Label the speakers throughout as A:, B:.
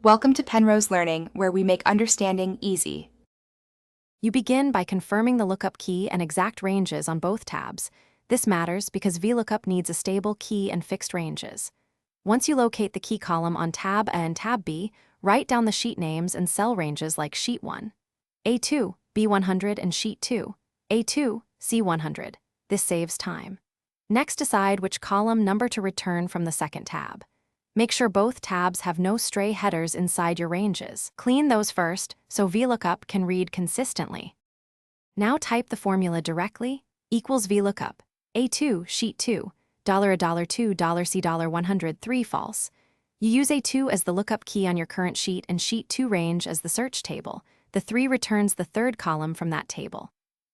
A: Welcome to Penrose Learning, where we make understanding easy.
B: You begin by confirming the lookup key and exact ranges on both tabs. This matters because VLOOKUP needs a stable key and fixed ranges. Once you locate the key column on tab A and tab B, write down the sheet names and cell ranges like sheet 1, A2, B100 and sheet 2, A2, C100. This saves time. Next, decide which column number to return from the second tab. Make sure both tabs have no stray headers inside your ranges. Clean those first so VLOOKUP can read consistently. Now type the formula directly, equals VLOOKUP, A2, sheet 2, $1, $2, $C, 103 false. You use A2 as the lookup key on your current sheet and sheet 2 range as the search table. The 3 returns the third column from that table.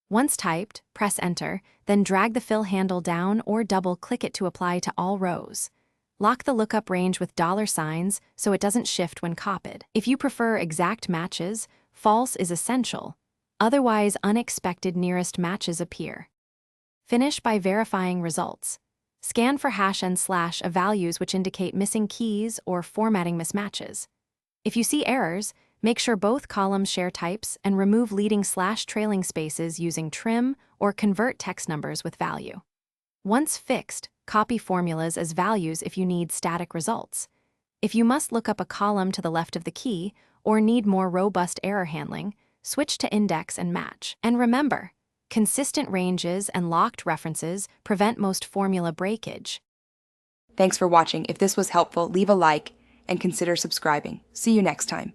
B: Once typed, press Enter, then drag the fill handle down or double-click it to apply to all rows. Lock the lookup range with $signs so it doesn't shift when copied. If you prefer exact matches, false is essential. Otherwise, unexpected nearest matches appear. Finish by verifying results. Scan for hash and slash of values which indicate missing keys or formatting mismatches. If you see errors, make sure both columns share types and remove leading slash trailing spaces using trim or convert text numbers with value. Once fixed, copy formulas as values if you need static results. If you must look up a column to the left of the key or need more robust error handling, switch to index and match. And remember, consistent ranges and locked references prevent most formula breakage.
A: Thanks for watching. If this was helpful, leave a like and consider subscribing. See you next time.